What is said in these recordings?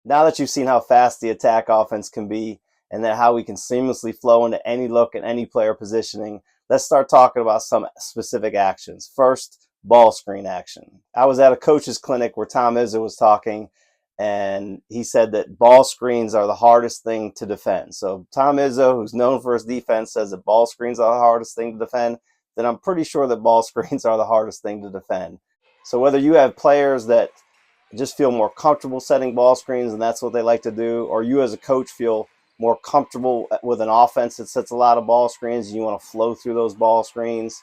Now that you've seen how fast the attack offense can be and then how we can seamlessly flow into any look and any player positioning, let's start talking about some specific actions. First, ball screen action. I was at a coach's clinic where Tom Izzo was talking, and he said that ball screens are the hardest thing to defend. So Tom Izzo, who's known for his defense, says that ball screens are the hardest thing to defend. Then I'm pretty sure that ball screens are the hardest thing to defend. So whether you have players that just feel more comfortable setting ball screens and that's what they like to do, or you as a coach feel more comfortable with an offense that sets a lot of ball screens and you want to flow through those ball screens,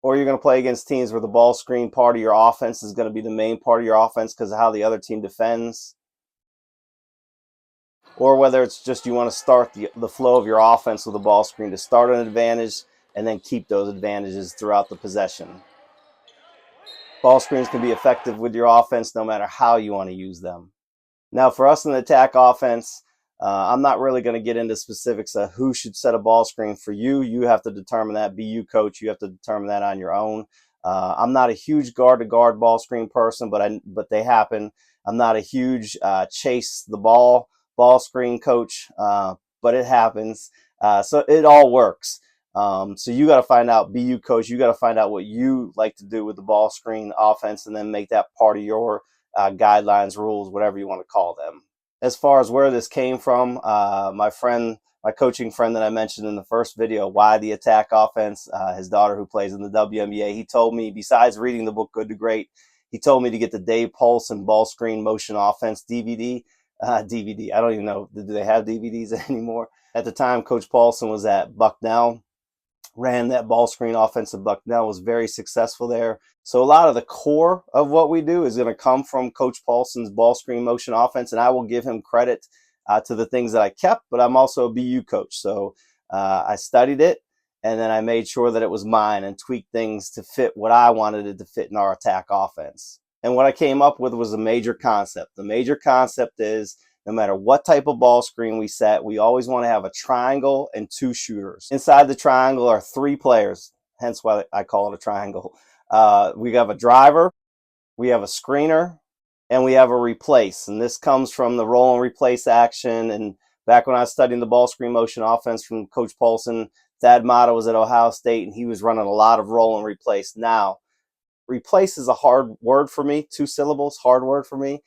or you're going to play against teams where the ball screen part of your offense is going to be the main part of your offense because of how the other team defends, or whether it's just you want to start the flow of your offense with a ball screen to start an advantage and then keep those advantages throughout the possession. Ball screens can be effective with your offense no matter how you want to use them. Now, for us in the attack offense, I'm not really going to get into specifics of who should set a ball screen for you. You have to determine that. Be you, coach. You have to determine that on your own. I'm not a huge guard-to-guard ball screen person, but they happen. I'm not a huge chase the ball screen coach, but it happens. So it all works. So you got to find out, be you, coach. You got to find out what you like to do with the ball screen offense and then make that part of your guidelines, rules, whatever you want to call them. As far as where this came from, my coaching friend that I mentioned in the first video, Why the Attack Offense, his daughter who plays in the WNBA, he told me, besides reading the book Good to Great, he told me to get the Dave Paulson Ball Screen Motion Offense DVD. DVD, I don't even know, do they have DVDs anymore? At the time, Coach Paulson was at Bucknell, ran that ball screen offense at Bucknell, was very successful there. So a lot of the core of what we do is going to come from Coach Paulson's ball screen motion offense, and I will give him credit to the things that I kept, but I'm also a BU coach. So I studied it, and then I made sure that it was mine and tweaked things to fit what I wanted it to fit in our attack offense. And what I came up with was a major concept. The major concept is no matter what type of ball screen we set, we always want to have a triangle and two shooters. Inside the triangle are three players, hence why I call it a triangle. We have a driver, we have a screener, and we have a replace. And this comes from the roll and replace action. And back when I was studying the ball screen motion offense from Coach Paulson, Thad Matta was at Ohio State, and he was running a lot of roll and replace. Now, replace is a hard word for me, 2 syllables, hard word for me.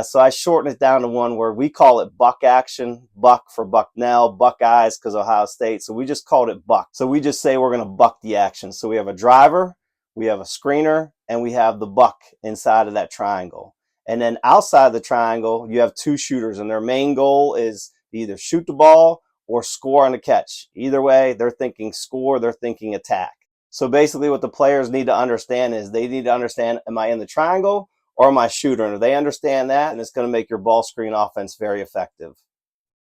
So I shorten it down to one word. We call it buck action, buck for Bucknell, Buckeyes because Ohio State. So we just called it buck. So we just say we're going to buck the action. So we have a driver, we have a screener, and we have the buck inside of that triangle. And then outside the triangle, you have 2 shooters, and their main goal is to either shoot the ball or score on the catch. Either way, they're thinking score, they're thinking attack. So basically what the players need to understand is they need to understand, am I in the triangle or am I shooter? And if they understand that, and it's going to make your ball screen offense very effective.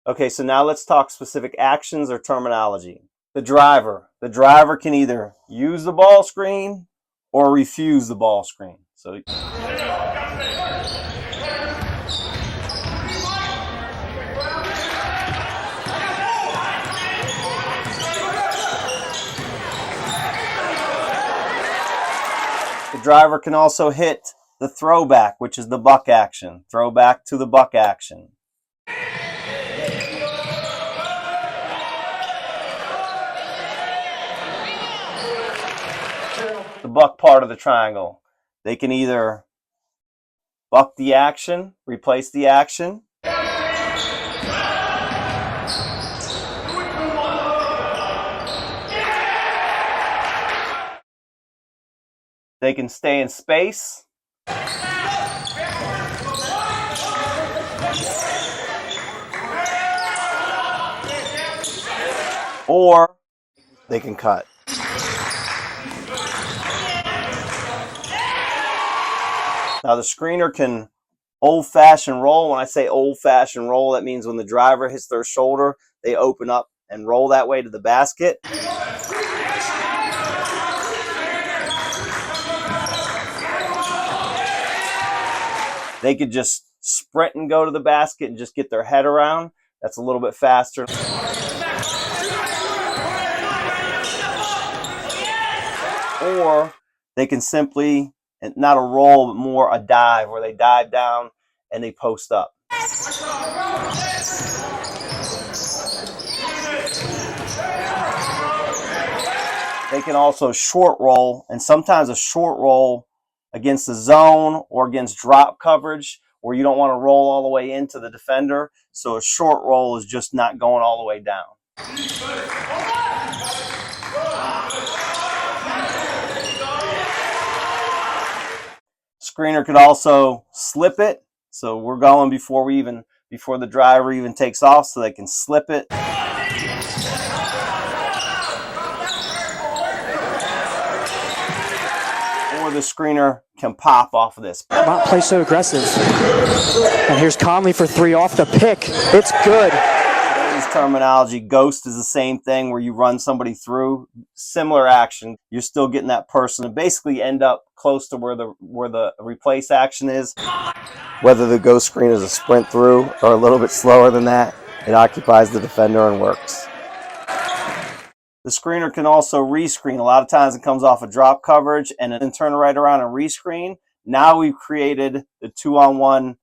Okay, so now let's talk specific actions or terminology. The driver can either use the ball screen or refuse the ball screen. So the driver can also hit the throwback, which is the buck action. Throwback to the buck action. The buck part of the triangle. They can either buck the action, replace the action, they can stay in space, or they can cut. Now the screener can old-fashioned roll. When I say old-fashioned roll, that means when the driver hits their shoulder, they open up and roll that way to the basket. They could just sprint and go to the basket and just get their head around. That's a little bit faster. Or they can simply, not a roll, but more a dive, where they dive down and they post up. They can also short roll, and sometimes a short roll against the zone or against drop coverage where you don't want to roll all the way into the defender. So a short roll is just not going all the way down. Screener could also slip it. So we're going before the driver even takes off, so they can slip it. Or the screener can pop off of this. Not play so aggressive. And here's Conley for three off the pick. It's good. Today's terminology, ghost is the same thing where you run somebody through. Similar action. You're still getting that person to basically end up close to where the replace action is. Whether the ghost screen is a sprint through or a little bit slower than that, it occupies the defender and works. The screener can also rescreen. A lot of times it comes off a drop coverage and then turn right around and rescreen. Now we've created the 2-on-1.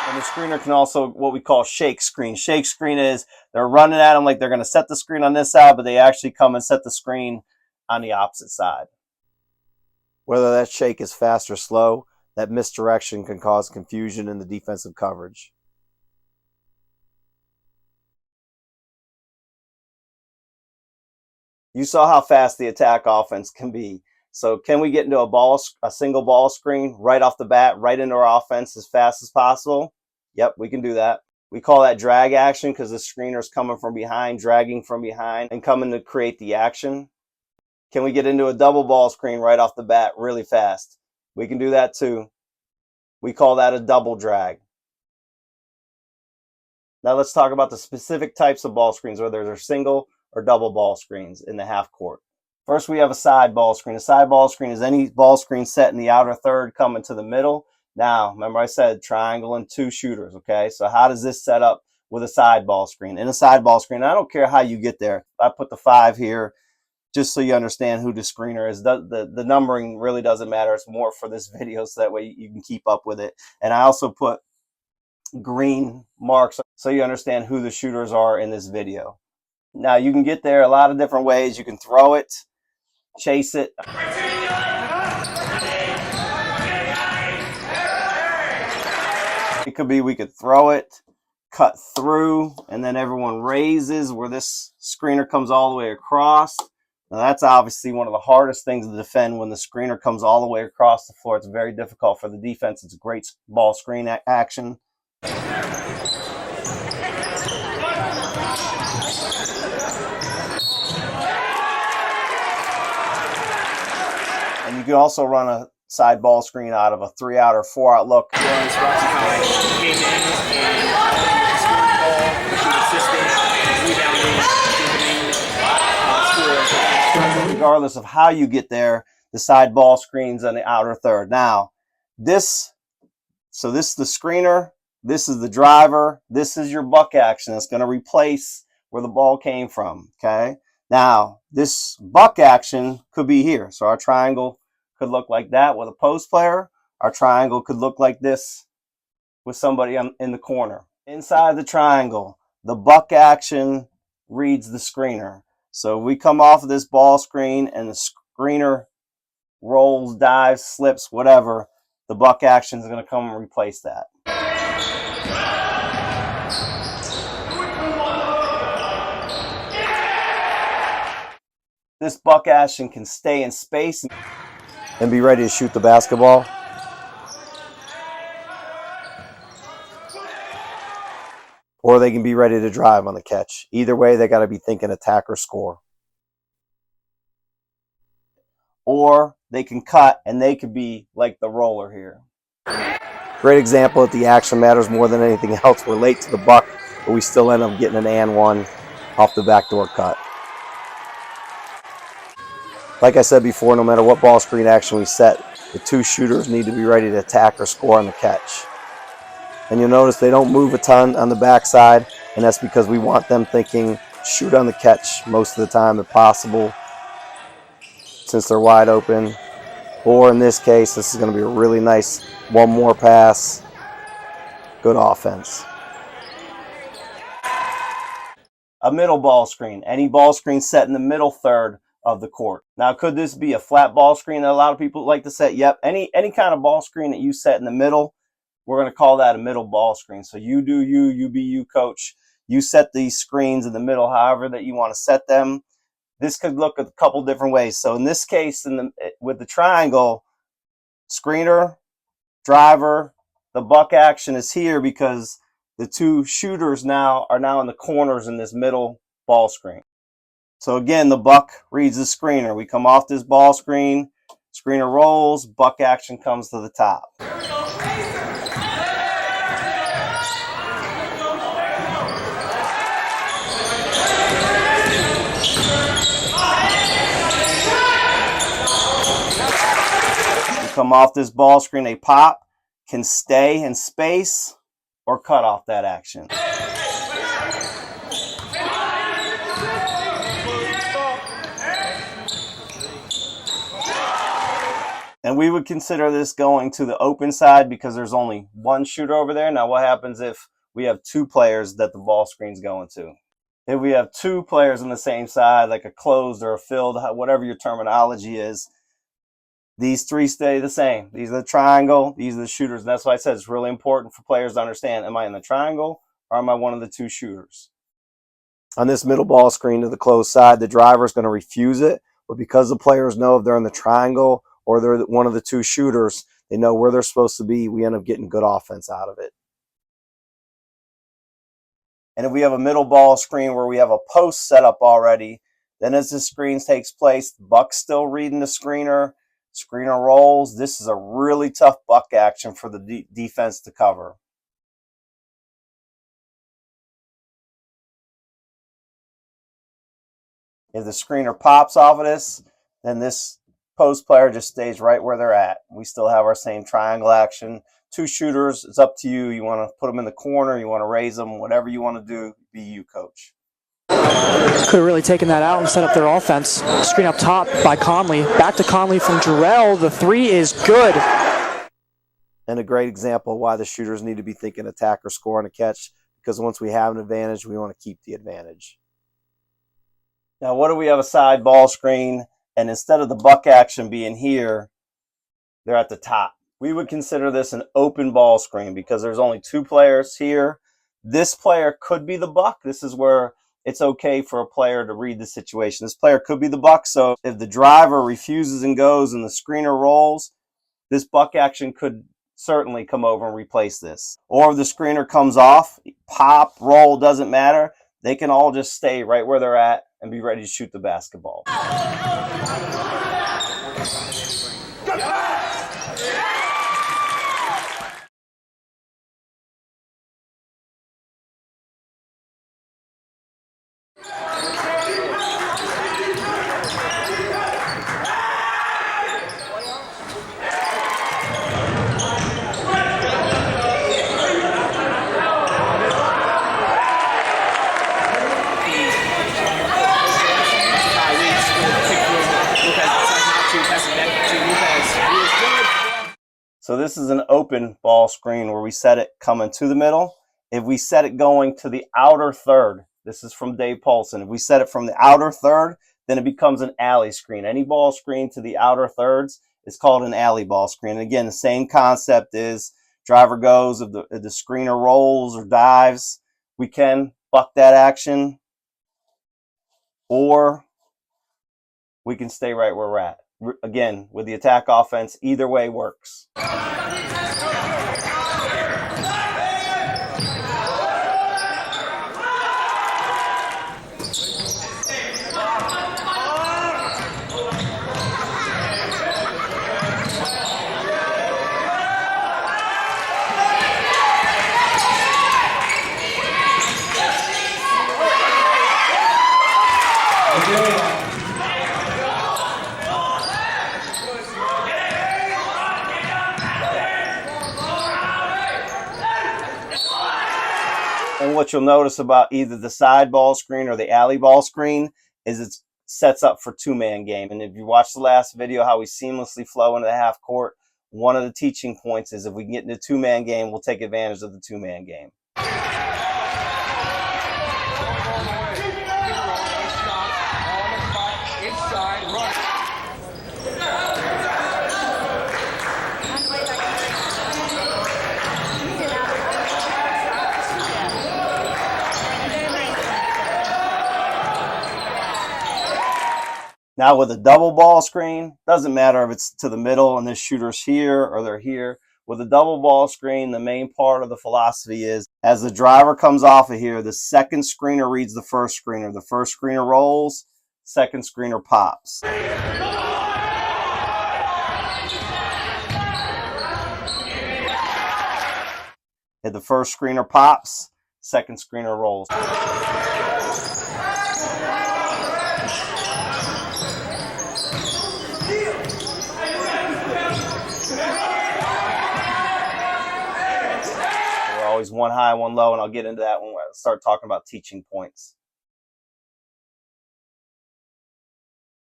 And the screener can also what we call shake screen. Shake screen is they're running at them like they're going to set the screen on this side, but they actually come and set the screen on the opposite side. Whether that shake is fast or slow, that misdirection can cause confusion in the defensive coverage. You saw how fast the attack offense can be. So can we get into a single ball screen right off the bat, right into our offense as fast as possible? Yep, we can do that. We call that drag action because the screener's coming from behind, dragging from behind, and coming to create the action. Can we get into a double ball screen right off the bat really fast? We can do that too. We call that a double drag. Now let's talk about the specific types of ball screens, whether they're single or double ball screens in the half court. First, we have a side ball screen. A side ball screen is any ball screen set in the outer third coming to the middle. Now, remember I said triangle and two shooters, okay? So how does this set up with a side ball screen? In a side ball screen, I don't care how you get there. I put the 5 here just so you understand who the screener is. The numbering really doesn't matter. It's more for this video so that way you can keep up with it. And I also put green marks so you understand who the shooters are in this video. Now, you can get there a lot of different ways. You can throw it, chase it. It could be we could throw it, cut through, and then everyone raises where this screener comes all the way across. Now, that's obviously one of the hardest things to defend when the screener comes all the way across the floor. It's very difficult for the defense. It's a great ball screen action. And you can also run a side ball screen out of a 3-out or 4-out look. Regardless of how you get there, the side ball screens on the outer third. Now, this is the screener. This is the driver. This is your buck action. It's going to replace where the ball came from, okay? Now, this buck action could be here. So our triangle could look like that with a post player. Our triangle could look like this with somebody in the corner. Inside the triangle, the buck action reads the screener. So we come off of this ball screen and the screener rolls, dives, slips, whatever. The buck action is going to come and replace that. This buck action can stay in space and be ready to shoot the basketball. Or they can be ready to drive on the catch. Either way, they got to be thinking attack or score. Or they can cut and they could be like the roller here. Great example that the action matters more than anything else. We're late to the buck, but we still end up getting an and one off the backdoor cut. Like I said before, no matter what ball screen action we set, the two shooters need to be ready to attack or score on the catch. And you'll notice they don't move a ton on the backside, and that's because we want them thinking shoot on the catch most of the time if possible, since they're wide open. Or in this case, this is going to be a really nice one more pass. Good offense. A middle ball screen. Any ball screen set in the middle third of the court. Now, could this be a flat ball screen that a lot of people like to set? Yep. Any kind of ball screen that you set in the middle, we're going to call that a middle ball screen. So you do you be you, coach. You set these screens in the middle however that you want to set them. This could look a couple different ways. So in this case, with the triangle, screener, driver, the buck action is here because the two shooters are now in the corners in this middle ball screen. So again, the buck reads the screener. We come off this ball screen, screener rolls, buck action comes to the top. Come off this ball screen, a pop can stay in space or cut off that action. And we would consider this going to the open side because there's only one shooter over there. Now, what happens if we have two players that the ball screen's going to? If we have two players on the same side, like a closed or a filled, whatever your terminology is, these three stay the same. These are the triangle. These are the shooters. And that's why I said it's really important for players to understand, am I in the triangle or am I one of the two shooters? On this middle ball screen to the closed side, the driver is going to refuse it. But because the players know if they're in the triangle or they're one of the two shooters, they know where they're supposed to be. We end up getting good offense out of it. And if we have a middle ball screen where we have a post set up already, then as the screen takes place, the buck's still reading the screener. Screener rolls. This is a really tough buck action for the defense to cover. If the screener pops off of this, then this post player just stays right where they're at. We still have our same triangle action. Two shooters, it's up to you. You want to put them in the corner, you want to raise them, whatever you want to do, be you, coach. Could have really taken that out and set up their offense. Screen up top by Conley. Back to Conley from Jarrell. The three is good. And a great example of why the shooters need to be thinking attack or score on a catch, because once we have an advantage, we want to keep the advantage. Now, what do we have a side ball screen? And instead of the buck action being here, they're at the top. We would consider this an open ball screen because there's only two players here. This player could be the buck. This is where it's okay for a player to read the situation. This player could be the buck. So if the driver refuses and goes and the screener rolls, this buck action could certainly come over and replace this. Or if the screener comes off, pop, roll, doesn't matter. They can all just stay right where they're at and be ready to shoot the basketball. So this is an open ball screen where we set it coming to the middle. If we set it going to the outer third, this is from Dave Paulson. If we set it from the outer third, then it becomes an alley screen. Any ball screen to the outer thirds is called an alley ball screen. And again, the same concept is driver goes, if the screener rolls or dives, we can buck that action, or we can stay right where we're at. Again, with the attack offense, either way works. And what you'll notice about either the side ball screen or the alley ball screen is it's sets up for two-man game. And if you watch the last video, how we seamlessly flow into the half court, one of the teaching points is if we can get into a two-man game, we'll take advantage of the two-man game. Now with a double ball screen, doesn't matter if it's to the middle and this shooter's here or they're here. With a double ball screen, the main part of the philosophy is as the driver comes off of here, the second screener reads the first screener. The first screener rolls, second screener pops. If the first screener pops, second screener rolls. Always one high, one low, and I'll get into that when I start talking about teaching points.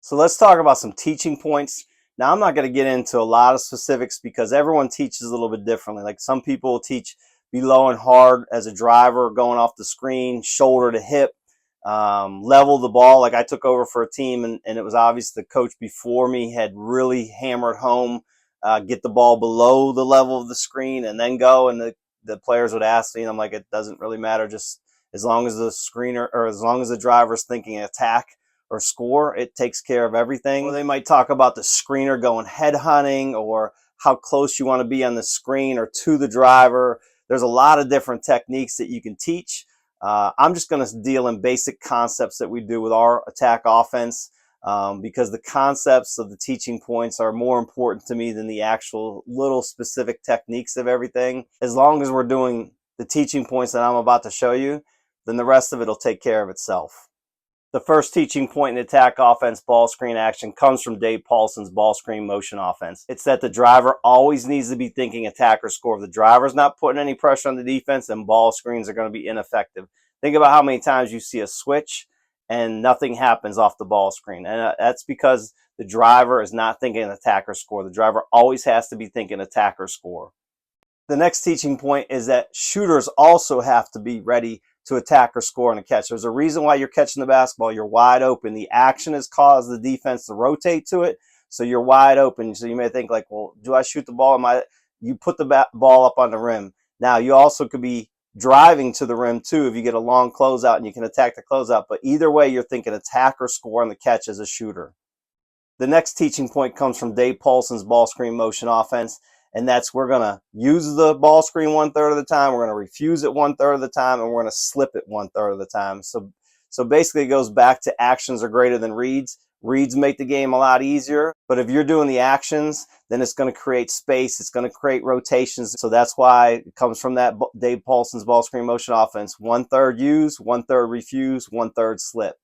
So let's talk about some teaching points. Now, I'm not going to get into a lot of specifics because everyone teaches a little bit differently. Like some people will teach be low and hard as a driver, going off the screen, shoulder to hip, level the ball. Like I took over for a team, and it was obvious the coach before me had really hammered home, get the ball below the level of the screen and then go. And the players would ask me, and I'm like, it doesn't really matter. Just as long as the screener or as long as the driver's thinking attack or score, it takes care of everything. Or they might talk about the screener going head hunting or how close you want to be on the screen or to the driver. There's a lot of different techniques that you can teach. I'm just going to deal in basic concepts that we do with our attack offense because the concepts of the teaching points are more important to me than the actual little specific techniques of everything. As long as we're doing the teaching points that I'm about to show you, then the rest of it will take care of itself. The first teaching point in attack offense ball screen action comes from Dave Paulson's ball screen motion offense. It's that the driver always needs to be thinking attack or score. If the driver's not putting any pressure on the defense, then ball screens are going to be ineffective. Think about how many times you see a switch and nothing happens off the ball screen. And that's because the driver is not thinking attack or score. The driver always has to be thinking attack or score. The next teaching point is that shooters also have to be ready to attack or score on a catch. There's a reason why you're catching the basketball. You're wide open. The action has caused the defense to rotate to it, so you're wide open. So you may think like, well, do I shoot the ball? You put the ball up on the rim. Now, you also could be driving to the rim too if you get a long closeout and you can attack the closeout. But either way, you're thinking attack or score on the catch as a shooter. The next teaching point comes from Dave Paulson's ball screen motion offense. And that's we're going to use the ball screen 1/3 of the time. We're going to refuse it 1/3 of the time. And we're going to slip it 1/3 of the time. So basically it goes back to actions are greater than reads. Reads make the game a lot easier. But if you're doing the actions, then it's going to create space. It's going to create rotations. So that's why it comes from that Dave Paulson's ball screen motion offense. 1/3 use, 1/3 refuse, 1/3 slip.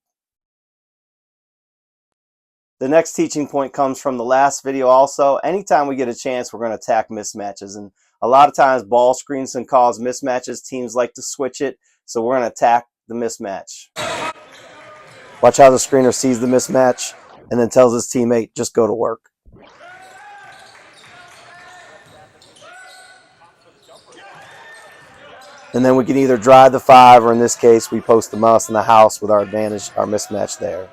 The next teaching point comes from the last video also. Anytime we get a chance, we're going to attack mismatches. And a lot of times ball screens can cause mismatches. Teams like to switch it. So we're going to attack the mismatch. Watch how the screener sees the mismatch and then tells his teammate, just go to work. And then we can either drive the 5 or in this case, we post the mouse in the house with our advantage, our mismatch there.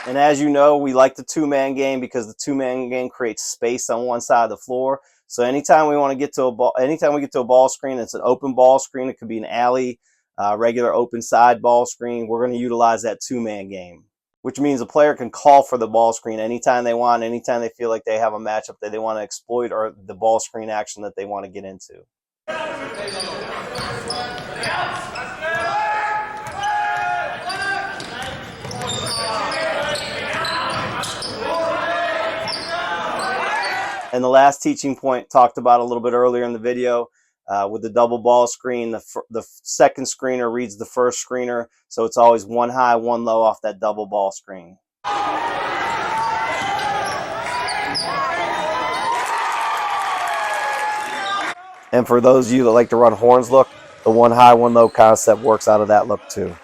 And as you know, we like the two-man game because the two-man game creates space on one side of the floor. So anytime we want to get to a ball, anytime we get to a ball screen, it's an open ball screen. It could be an alley, regular open side ball screen. We're going to utilize that two-man game, which means a player can call for the ball screen anytime they want, anytime they feel like they have a matchup that they want to exploit or the ball screen action that they want to get into. And the last teaching point talked about a little bit earlier in the video with the double ball screen, the second screener reads the first screener. So it's always one high, one low off that double ball screen. And for those of you that like to run horns look, the one high, one low concept works out of that look too.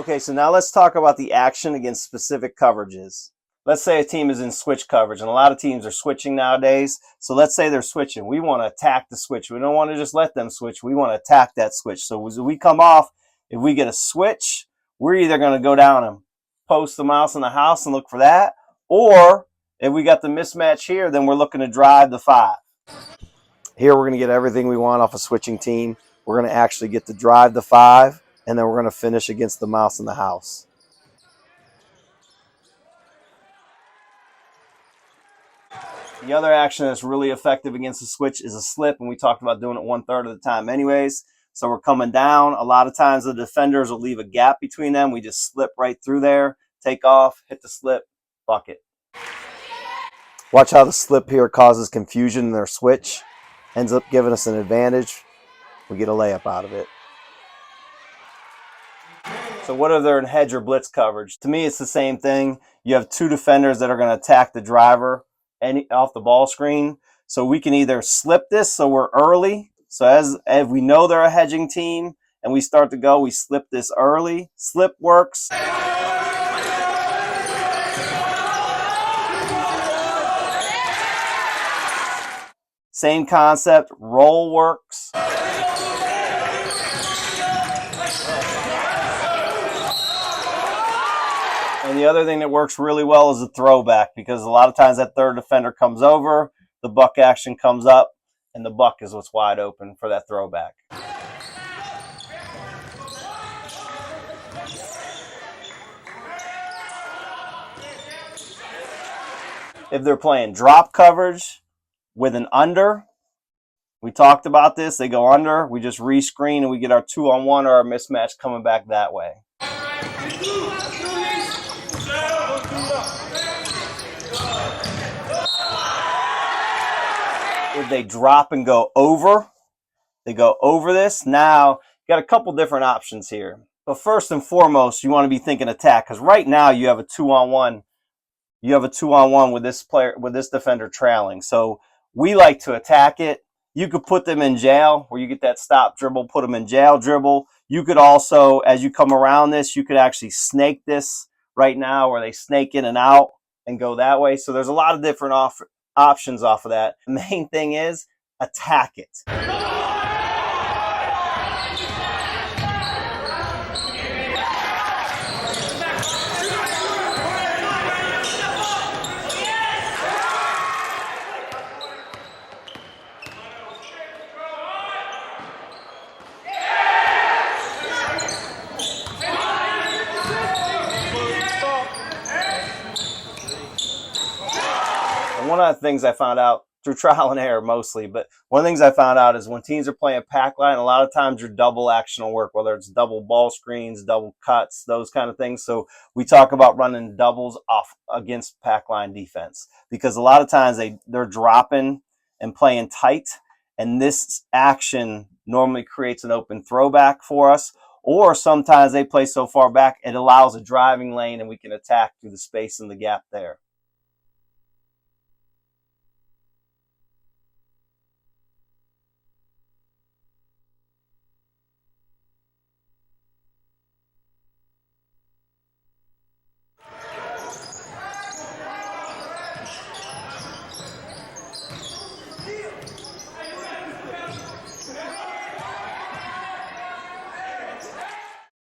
Okay, so now let's talk about the action against specific coverages. Let's say a team is in switch coverage, and a lot of teams are switching nowadays. So let's say they're switching. We want to attack the switch. We don't want to just let them switch. We want to attack that switch. So as we come off, if we get a switch, we're either going to go down and post the mouse in the house and look for that, or if we got the mismatch here, then we're looking to drive the 5. Here we're going to get everything we want off a switching team. We're going to actually get to drive the 5, and then we're going to finish against the mouse in the house. The other action that's really effective against the switch is a slip, and we talked about doing it 1/3 of the time anyways. So we're coming down. A lot of times the defenders will leave a gap between them. We just slip right through there, take off, hit the slip, bucket. Watch how the slip here causes confusion in their switch. Ends up giving us an advantage. We get a layup out of it. So what if they're in hedge or blitz coverage? To me, it's the same thing. You have 2 defenders that are going to attack the driver off the ball screen. So we can either slip this so we're early. So as we know they're a hedging team and we start to go, we slip this early. Slip works. Same concept, roll works. And the other thing that works really well is the throwback, because a lot of times that third defender comes over, the buck action comes up, and the buck is what's wide open for that throwback. If they're playing drop coverage with an under, we talked about this, they go under, we just rescreen and we get our 2-on-1 or our mismatch coming back that way. If they drop and go over, they go over this. Now, you got a couple different options here. But first and foremost, you want to be thinking attack, because right now you have a 2-on-1. You have a 2-on-1 with this defender trailing. So we like to attack it. You could put them in jail where you get that stop dribble, put them in jail dribble. You could also, as you come around this, you could actually snake this right now where they snake in and out and go that way. So there's a lot of different options off of that. The main thing is attack it. And one of the things I found out through trial and error mostly, but one of the things I found out is when teams are playing pack line, a lot of times your double action will work, whether it's double ball screens, double cuts, those kind of things. So we talk about running doubles off against pack line defense, because a lot of times they're dropping and playing tight, and this action normally creates an open throwback for us. Or sometimes they play so far back, it allows a driving lane and we can attack through the space and the gap there.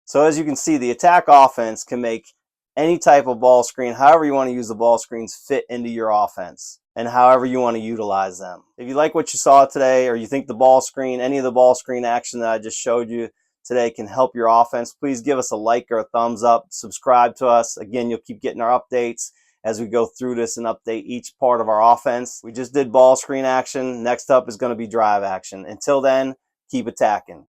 So as you can see, the attack offense can make any type of ball screen, however you want to use the ball screens, fit into your offense and however you want to utilize them. If you like what you saw today, or you think the ball screen, any of the ball screen action that I just showed you today can help your offense, please give us a like or a thumbs up. Subscribe to us. Again, you'll keep getting our updates as we go through this and update each part of our offense. We just did ball screen action. Next up is going to be drive action. Until then, keep attacking.